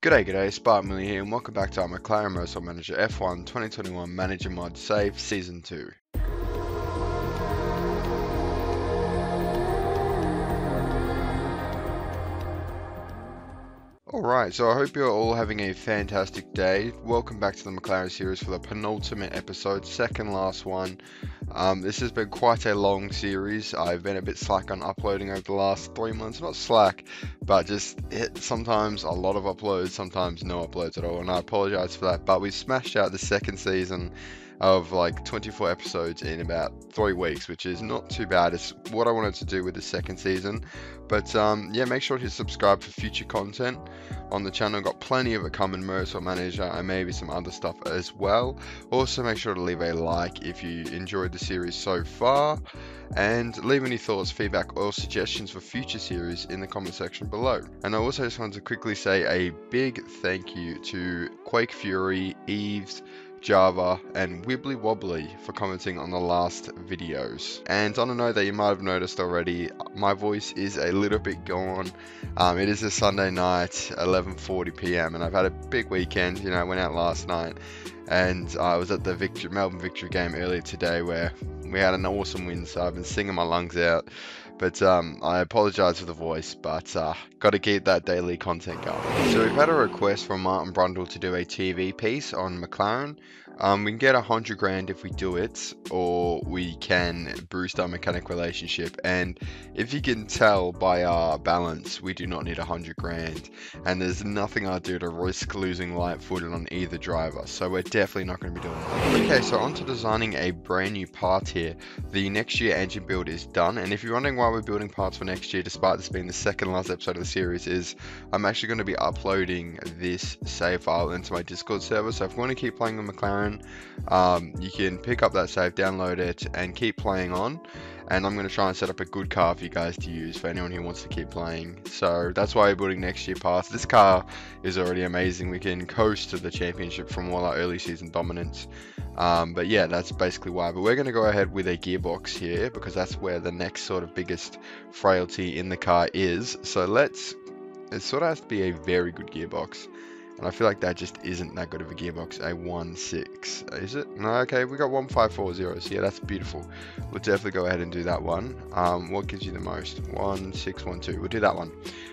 G'day, Sparkmilly here, and welcome back to our McLaren Motorsport Manager F1 2021 Manager Mod Save Season 2. Alright, so I hope you're all having a fantastic day. Welcome back to the McLaren series for the penultimate episode, second last one. This has been quite a long series. I've been a bit slack on uploading over the last 3 months. Not slack, but just sometimes a lot of uploads, sometimes no uploads at all, and I apologize for that. But we smashed out the second season of like 24 episodes in about 3 weeks, which is not too bad. It's what I wanted to do with the second season. But yeah, make sure to subscribe for future content on the channel. Got plenty of it coming, Motorsport Manager, and maybe some other stuff as well. Also, make sure to leave a like if you enjoyed the series so far, and leave any thoughts, feedback, or suggestions for future series in the comment section below. And I also just wanted to quickly say a big thank you to Quake Fury, Eves, Java, and Wibbly Wobbly for commenting on the last videos. And on a note that you might have noticed already, my voice is a little bit gone. It is a Sunday night, 11:40 p.m. and I've had a big weekend. You know, I went out last night and I was at the Melbourne Victory game earlier today where we had an awesome win, so I've been singing my lungs out. But I apologise for the voice, but got to keep that daily content going. So we've had a request from Martin Brundle to do a TV piece on McLaren. We can get 100 grand if we do it, or we can boost our mechanic relationship. And if you can tell by our balance, we do not need 100 grand. And there's nothing I'd do to risk losing light footed on either driver. So we're definitely not going to be doing that. Okay, so on to designing a brand new part here. The next year engine build is done. And if you're wondering why we're building parts for next year, despite this being the second last episode of the series, is I'm actually going to be uploading this save file into my Discord server. So if you want to keep playing with McLaren, you can pick up that save, download it, and keep playing on. And I'm going to try and set up a good car for you guys to use for anyone who wants to keep playing. So that's why we're building next year parts. This car is already amazing. We can coast to the championship from all our early season dominance. But yeah, that's basically why. But we're going to go ahead with a gearbox here because that's where the next sort of biggest frailty in the car is. So it sort of has to be a very good gearbox. And I feel like that just isn't that good of a gearbox. A 1.6, is it? No, okay, we got 1.540, so yeah, that's beautiful. We'll definitely go ahead and do that one. What gives you the most? 1.612, we'll do that one.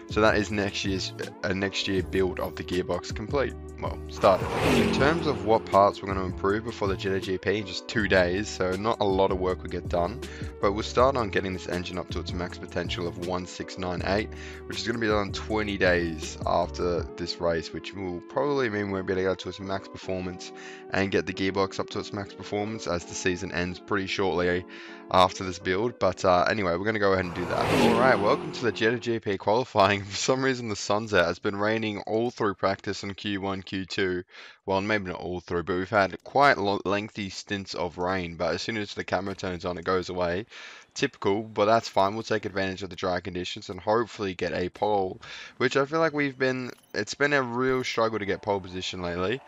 So that is next year build of the gearbox complete. Well, started. In terms of what parts we're going to improve before the Jeddah GP in just 2 days, so not a lot of work will get done, but we'll start on getting this engine up to its max potential of 1.698, which is going to be done 20 days after this race, which will probably mean we'll be able to go to its max performance and get the gearbox up to its max performance as the season ends pretty shortly after this build. But anyway, we're going to go ahead and do that. Alright, welcome to the Jeddah GP qualifying. For some reason the sun's out. It's been raining all through practice in Q1, Q2. Well, maybe not all through, but we've had quite lengthy stints of rain. But as soon as the camera turns on, it goes away. Typical, but that's fine. We'll take advantage of the dry conditions and hopefully get a pole, which I feel like it's been a real struggle to get pole position lately.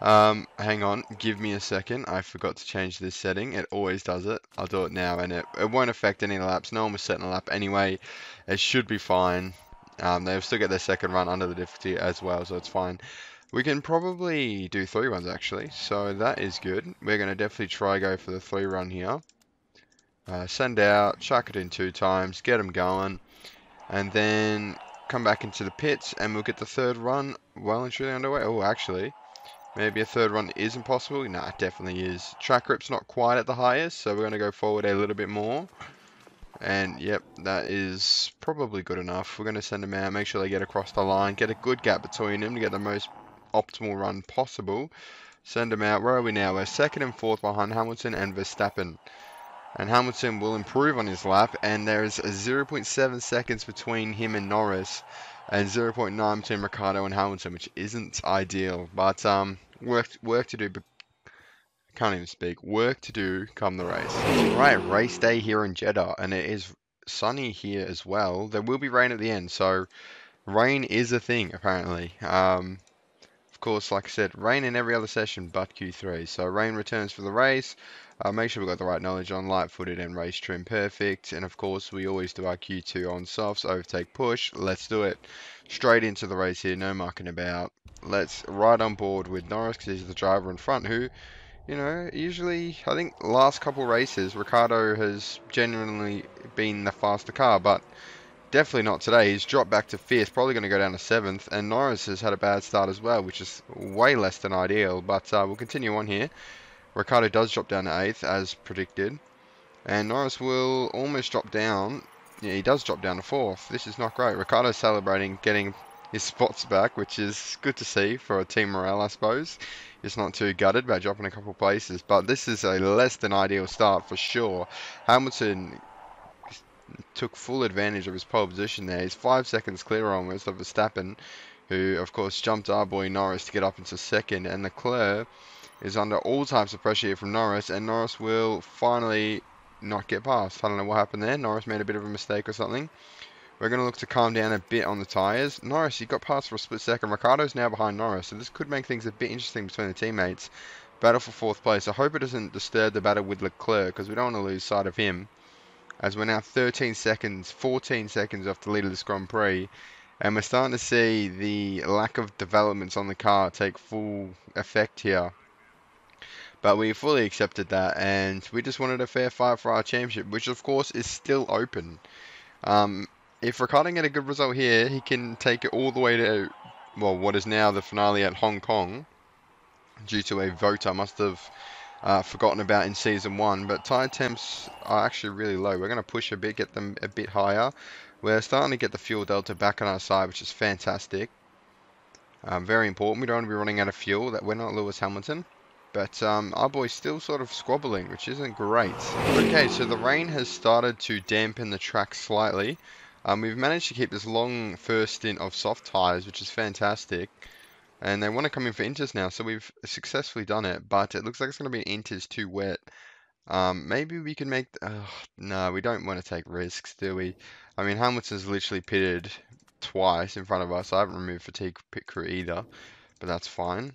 Hang on, give me a second. I forgot to change this setting. It always does it. I'll do it now, and it won't affect any laps. No one was setting a lap anyway. It should be fine. They'll still get their second run under the difficulty as well, so it's fine. We can probably do 3 runs actually, so that is good. We're going to definitely try go for the 3 run here. Send out, chuck it in 2 times, get them going, and then come back into the pits, and we'll get the 3rd run well and truly underway. Oh, actually, maybe a 3rd run is impossible. Nah, it definitely is. Track grip's not quite at the highest, so we're going to go forward a little bit more. And yep, that is probably good enough. We're going to send them out, make sure they get across the line, get a good gap between them to get the most optimal run possible. Send them out. Where are we now? We're 2nd and 4th behind Hamilton and Verstappen. And Hamilton will improve on his lap, and there is 0.7 seconds between him and Norris, and 0.9 between Ricciardo and Hamilton, which isn't ideal. But work to do. I can't even speak. Work to do come the race. Alright, race day here in Jeddah, and it is sunny here as well. There will be rain at the end, so rain is a thing apparently. Of course, like I said, rain in every other session but Q3. So rain returns for the race. Make sure we've got the right knowledge on light footed and race trim perfect. And of course, we always do our Q2 on softs, overtake, push. Let's do it. Straight into the race here, no mucking about. Let's ride on board with Norris because he's the driver in front who, you know, usually, I think last couple races, Ricardo has genuinely been the faster car, but definitely not today. He's dropped back to 5th, probably going to go down to 7th, and Norris has had a bad start as well, which is way less than ideal, but we'll continue on here. Ricardo does drop down to 8th, as predicted, and Norris will almost drop down. Yeah, he does drop down to 4th. This is not great. Ricardo's celebrating getting his spots back, which is good to see for a team morale, I suppose. He's not too gutted about dropping a couple of places, but this is a less than ideal start for sure. Hamilton took full advantage of his pole position there. He's 5 seconds clear almost of Verstappen, who of course jumped our boy Norris to get up into 2nd, and Leclerc is under all types of pressure here from Norris, and Norris will finally not get past. I don't know what happened there. Norris made a bit of a mistake or something. We're going to look to calm down a bit on the tyres. Norris, he got past for a split second. Ricardo's now behind Norris, so this could make things a bit interesting between the teammates. Battle for 4th place. I hope it doesn't disturb the battle with Leclerc, because we don't want to lose sight of him, as we're now 13 seconds, 14 seconds off the lead of this Grand Prix, and we're starting to see the lack of developments on the car take full effect here. But we fully accepted that, and we just wanted a fair fight for our championship, which of course is still open. If Ricardo can get a good result here, he can take it all the way to, well, what is now the finale at Hong Kong, due to a vote I must have forgotten about in Season 1, but tyre temps are actually really low. We're going to push a bit, get them a bit higher. We're starting to get the fuel delta back on our side, which is fantastic. Very important. We don't want to be running out of fuel. That we're not Lewis Hamilton. But our boy's still sort of squabbling, which isn't great. Okay, so the rain has started to dampen the track slightly. We've managed to keep this long first stint of soft tyres, which is fantastic. And they want to come in for inters now, so we've successfully done it. But it looks like it's going to be inters too wet. Maybe we can make... no, we don't want to take risks, do we? I mean, Hamilton's literally pitted twice in front of us. I haven't removed fatigue pit crew either, but that's fine.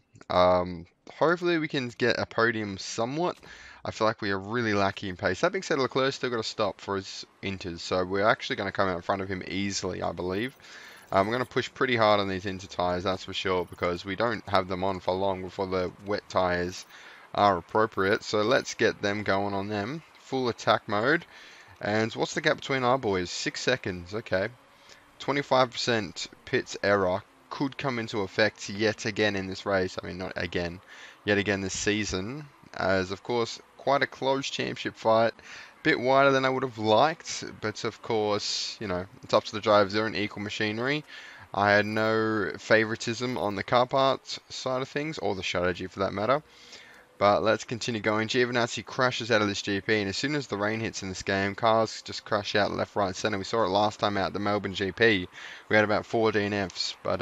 Hopefully we can get a podium somewhat. I feel like we are really lacking in pace. That being said, Leclerc's still got to stop for his inters, so we're actually going to come out in front of him easily, I believe. We're going to push pretty hard on these inter tyres, that's for sure, because we don't have them on for long before the wet tyres are appropriate. So let's get them going on them. Full attack mode. And what's the gap between our boys? 6 seconds, okay. 25% pits error could come into effect yet again in this race. I mean, not again, yet again this season. As, of course, quite a close championship fight. Bit wider than I would have liked, but of course, you know, it's up to the drivers. They're an equal machinery. I had no favoritism on the car parts side of things, or the strategy for that matter. But let's continue going. Giovinazzi crashes out of this GP, and as soon as the rain hits in this game, cars just crash out left, right, centre. We saw it last time out at the Melbourne GP. We had about 4 DNFs, but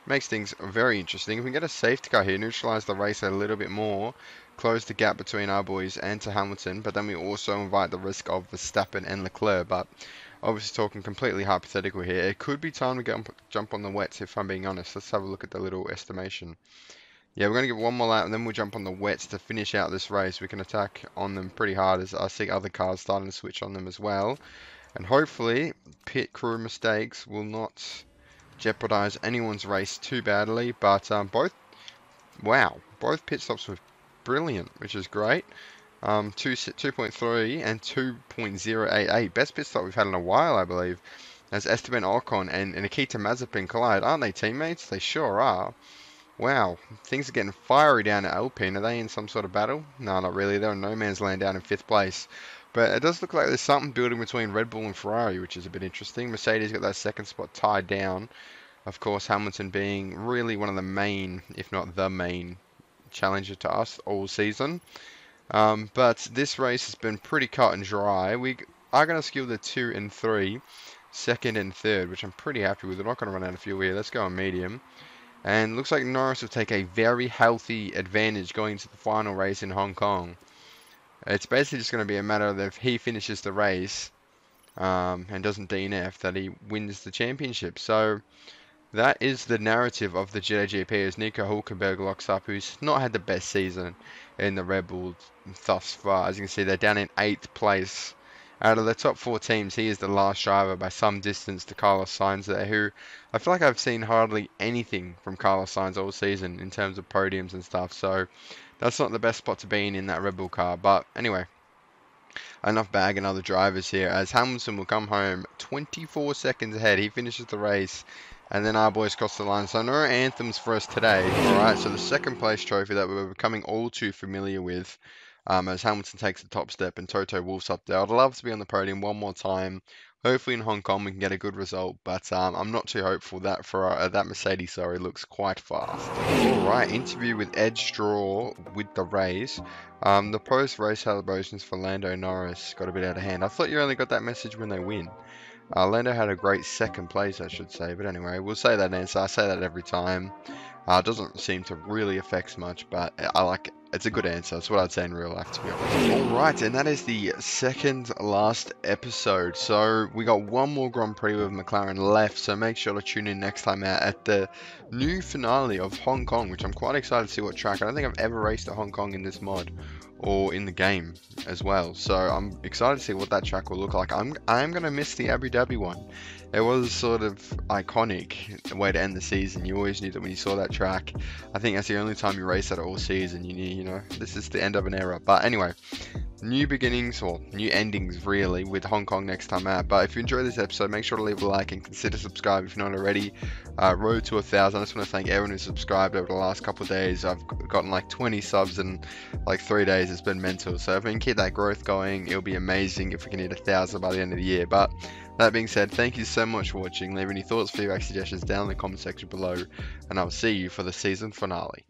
makes things very interesting. If we can get a safety car here, neutralise the race a little bit more, close the gap between our boys and to Hamilton, but then we also invite the risk of Verstappen and Leclerc. But obviously talking completely hypothetical here, it could be time to jump on the wets, if I'm being honest. Let's have a look at the little estimation. Yeah, we're going to get one more lap and then we'll jump on the wets to finish out this race. We can attack on them pretty hard, as I see other cars starting to switch on them as well. And hopefully pit crew mistakes will not jeopardize anyone's race too badly. But both pit stops were brilliant, which is great. 2.3 and 2.088. Best pit stop we've had in a while, I believe. As Esteban Ocon and Nikita Mazepin collide. Aren't they teammates? They sure are. Wow, things are getting fiery down at Alpine. Are they in some sort of battle? No, not really. They're in no man's land down in 5th place. But it does look like there's something building between Red Bull and Ferrari, which is a bit interesting. Mercedes got that 2nd spot tied down. Of course, Hamilton being really one of the main, if not the main, challenger to us all season. But this race has been pretty cut and dry. We are going to skew the 2 and 3, 2nd and 3rd, which I'm pretty happy with. We're not going to run out of fuel here. Let's go on medium. And looks like Norris will take a very healthy advantage going into the final race in Hong Kong. It's basically just going to be a matter of if he finishes the race and doesn't DNF, that he wins the championship. So that is the narrative of the Jeddah GP as Nico Hulkenberg locks up, who's not had the best season in the Red Bull thus far. As you can see, they're down in 8th place. Out of the top 4 teams, he is the last driver by some distance to Carlos Sainz there, who I feel like I've seen hardly anything from Carlos Sainz all season in terms of podiums and stuff. So that's not the best spot to be in that Red Bull car. But anyway, enough bagging other drivers here, as Hamilton will come home 24 seconds ahead. He finishes the race, and then our boys cross the line. So no anthems for us today. Alright, so the second place trophy that we're becoming all too familiar with, as Hamilton takes the top step and Toto Wolff's up there. I'd love to be on the podium one more time. Hopefully in Hong Kong we can get a good result, but I'm not too hopeful. That that Mercedes, sorry, looks quite fast. Alright, interview with Ed Straw with the race. The post-race celebrations for Lando Norris got a bit out of hand. I thought you only got that message when they win. Lando had a great second place, I should say. But anyway, we'll say that answer. I say that every time. It doesn't seem to really affect much, but I like it. It's a good answer. That's what I'd say in real life, to be honest. Alright, and that is the second last episode. So we got one more Grand Prix with McLaren left, so make sure to tune in next time out at the new finale of Hong Kong, which I'm quite excited to see what track. I don't think I've ever raced at Hong Kong in this mod, or in the game as well. So I'm excited to see what that track will look like. I'm going to miss the Abu Dhabi one. It was sort of iconic way to end the season. You always knew that when you saw that track. I think that's the only time you race at it all season. You knew, you know, this is the end of an era. But anyway, new beginnings, or new endings really, with Hong Kong next time out. But if you enjoyed this episode, make sure to leave a like and consider subscribing if you're not already. Road to 1,000. I just want to thank everyone who subscribed over the last couple of days. I've gotten like 20 subs in like 3 days. It's been mental. So if we can keep that growth going, it'll be amazing if we can hit 1,000 by the end of the year. But that being said, thank you so much for watching. Leave any thoughts, feedback, suggestions down in the comment section below, and I'll see you for the season finale.